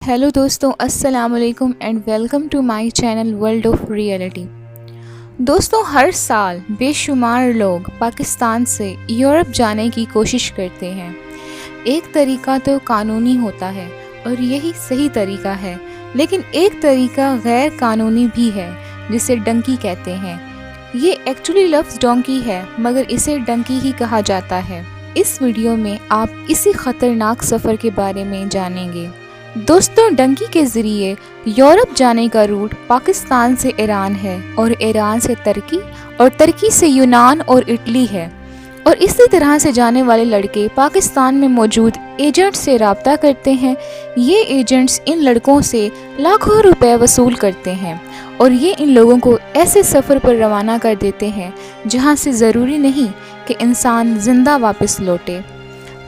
Hello दोस्तों, अस्सलाम वालेकुम and welcome to my channel world of reality. दोस्तों, हर साल बेशुमार लोग पाकिस्तान से यूरोप जाने की कोशिश करते हैं। एक तरीका तो कानूनी होता है और यही सही तरीका है, लेकिन एक तरीका गैर कानूनी भी है जिसे डंकी कहते हैं। ये एक्चुअली लफ्ज़ डोंकी है, मगर इसे डंकी ही कहा जाता है। इस वीडियो में आप इसी ख़तरनाक सफ़र के बारे में जानेंगे। दोस्तों, डंकी के ज़रिए यूरोप जाने का रूट पाकिस्तान से ईरान है और ईरान से तुर्की और तुर्की से यूनान और इटली है। और इसी तरह से जाने वाले लड़के पाकिस्तान में मौजूद एजेंट से रब्ता करते हैं। ये एजेंट्स इन लड़कों से लाखों रुपए वसूल करते हैं और ये इन लोगों को ऐसे सफ़र पर रवाना कर देते हैं जहाँ से ज़रूरी नहीं कि इंसान ज़िंदा वापस लौटे।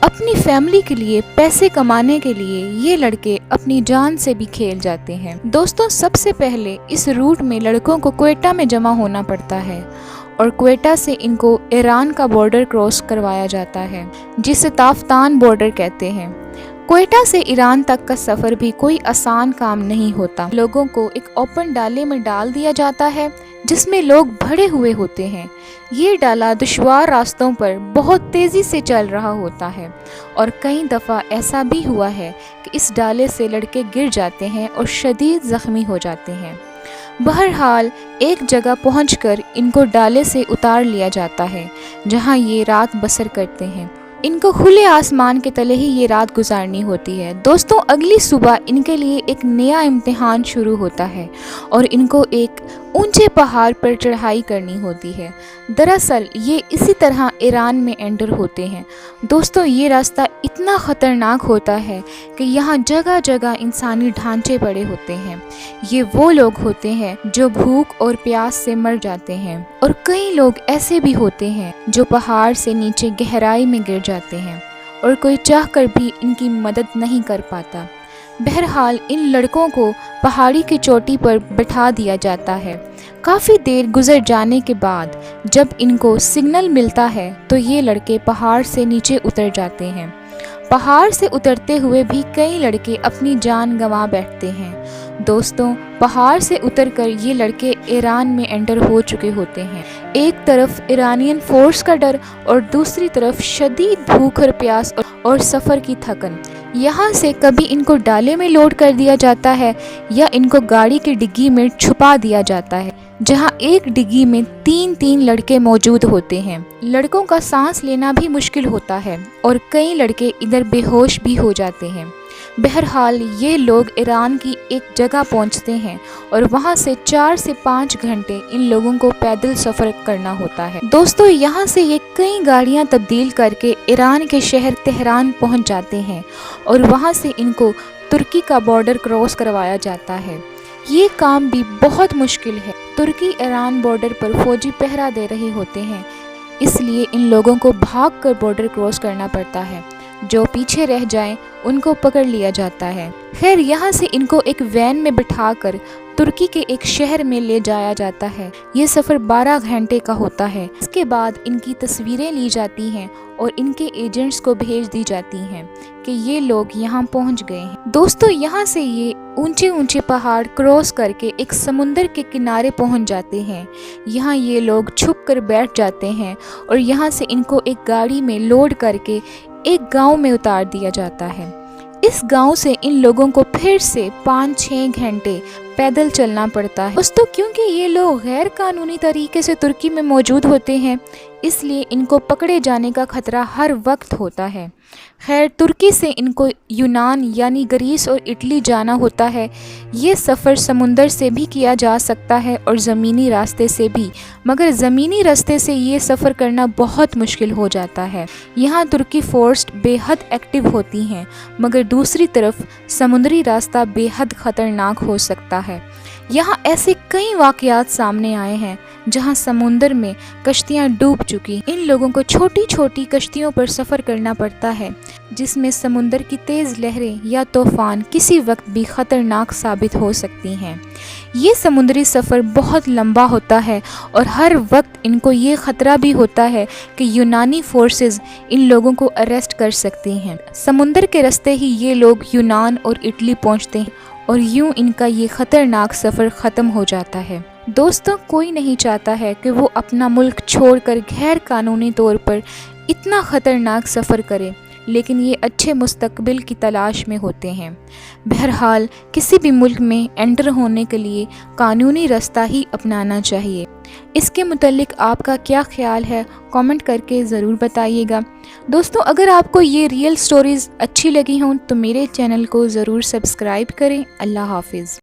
अपनी फैमिली के लिए पैसे कमाने के लिए ये लड़के अपनी जान से भी खेल जाते हैं। दोस्तों, सबसे पहले इस रूट में लड़कों को क्वेटा में जमा होना पड़ता है और क्वेटा से इनको ईरान का बॉर्डर क्रॉस करवाया जाता है, जिसे ताफ्तान बॉर्डर कहते हैं। क्वेटा से ईरान तक का सफ़र भी कोई आसान काम नहीं होता। लोगों को एक ओपन डाले में डाल दिया जाता है जिसमें लोग भरे हुए होते हैं। ये डाला दुश्वार रास्तों पर बहुत तेज़ी से चल रहा होता है और कई दफ़ा ऐसा भी हुआ है कि इस डाले से लड़के गिर जाते हैं और शदीद ज़ख्मी हो जाते हैं। बहरहाल एक जगह पहुंचकर इनको डाले से उतार लिया जाता है जहां ये रात बसर करते हैं। इनको खुले आसमान के तले ही ये रात गुजारनी होती है। दोस्तों, अगली सुबह इनके लिए एक नया इम्तिहान शुरू होता है और इनको एक ऊंचे पहाड़ पर चढ़ाई करनी होती है। दरअसल ये इसी तरह ईरान में एंटर होते हैं। दोस्तों, ये रास्ता इतना ख़तरनाक होता है कि यहाँ जगह जगह इंसानी ढांचे पड़े होते हैं। ये वो लोग होते हैं जो भूख और प्यास से मर जाते हैं और कई लोग ऐसे भी होते हैं जो पहाड़ से नीचे गहराई में गिर जाते हैं और कोई चाहकर भी इनकी मदद नहीं कर पाता। बहरहाल इन लड़कों को पहाड़ी की चोटी पर बैठा दिया जाता है। काफ़ी देर गुजर जाने के बाद जब इनको सिग्नल मिलता है तो ये लड़के पहाड़ से नीचे उतर जाते हैं। पहाड़ से उतरते हुए भी कई लड़के अपनी जान गंवा बैठते हैं। दोस्तों, पहाड़ से उतरकर ये लड़के ईरान में एंटर हो चुके होते हैं। एक तरफ ईरानियन फोर्स का डर और दूसरी तरफ शदीद भूख और प्यास और सफ़र की थकन। यहाँ से कभी इनको डाले में लोड कर दिया जाता है या इनको गाड़ी की डिग्गी में छुपा दिया जाता है, जहाँ एक डिग्गी में तीन लड़के मौजूद होते हैं। लड़कों का सांस लेना भी मुश्किल होता है और कई लड़के इधर बेहोश भी हो जाते हैं। बहरहाल ये लोग ईरान की एक जगह पहुंचते हैं और वहां से 4 से 5 घंटे इन लोगों को पैदल सफ़र करना होता है। दोस्तों, यहाँ से ये कई गाड़ियाँ तब्दील करके ईरान के शहर तेहरान पहुंच जाते हैं और वहां से इनको तुर्की का बॉर्डर क्रॉस करवाया जाता है। ये काम भी बहुत मुश्किल है। तुर्की ईरान बॉर्डर पर फौजी पहरा दे रहे होते हैं, इसलिए इन लोगों को भाग कर बॉर्डर क्रॉस करना पड़ता है। जो पीछे रह जाएं उनको पकड़ लिया जाता है। खैर, यहाँ से इनको एक वैन में बिठाकर तुर्की के एक शहर में ले जाया जाता है। ये सफ़र 12 घंटे का होता है। इसके बाद इनकी तस्वीरें ली जाती हैं और इनके एजेंट्स को भेज दी जाती हैं कि ये लोग यहाँ पहुँच गए हैं। दोस्तों, यहाँ से ये ऊंचे पहाड़ क्रॉस करके एक समुंदर के किनारे पहुँच जाते हैं। यहाँ ये लोग छुप कर बैठ जाते हैं और यहाँ से इनको एक गाड़ी में लोड करके एक गांव में उतार दिया जाता है। इस गांव से इन लोगों को फिर से 5-6 घंटे पैदल चलना पड़ता है। दोस्तों, क्योंकि ये लोग गैर कानूनी तरीके से तुर्की में मौजूद होते हैं, इसलिए इनको पकड़े जाने का खतरा हर वक्त होता है। खैर, तुर्की से इनको यूनान यानी ग्रीस और इटली जाना होता है। ये सफ़र समुंदर से भी किया जा सकता है और ज़मीनी रास्ते से भी, मगर ज़मीनी रास्ते से ये सफ़र करना बहुत मुश्किल हो जाता है। यहाँ तुर्की फोर्स बेहद एक्टिव होती हैं, मगर दूसरी तरफ समुद्री रास्ता बेहद ख़तरनाक हो सकता है। यहाँ ऐसे कई वाक़यात सामने आए हैं جہاں سمندر میں کشتیاں ڈوب چکی۔ ان لوگوں کو چھوٹی چھوٹی کشتیوں پر سفر کرنا پڑتا ہے جس میں سمندر کی تیز لہریں یا طوفان کسی وقت بھی خطرناک ثابت ہو سکتی ہیں۔ یہ سمندری سفر بہت لمبا ہوتا ہے اور ہر وقت ان کو یہ خطرہ بھی ہوتا ہے کہ یونانی فورسز ان لوگوں کو اریسٹ کر سکتی ہیں۔ سمندر کے راستے ہی یہ لوگ یونان اور اٹلی پہنچتے ہیں اور یوں ان کا یہ خطرناک سفر ختم ہو جاتا ہے۔ دوستوں، کوئی نہیں چاہتا ہے کہ وہ اپنا ملک چھوڑ کر غیر قانونی طور پر اتنا خطرناک سفر کرے، لیکن یہ اچھے مستقبل کی تلاش میں ہوتے ہیں۔ بہرحال کسی بھی ملک میں انٹر ہونے کے لیے قانونی راستہ ہی اپنانا چاہیے۔ اس کے متعلق آپ کا کیا خیال ہے؟ کامنٹ کر کے ضرور بتائیے گا۔ دوستوں، اگر آپ کو یہ ریئل سٹوریز اچھی لگی ہوں تو میرے چینل کو ضرور سبسکرائب کریں۔ اللہ حافظ۔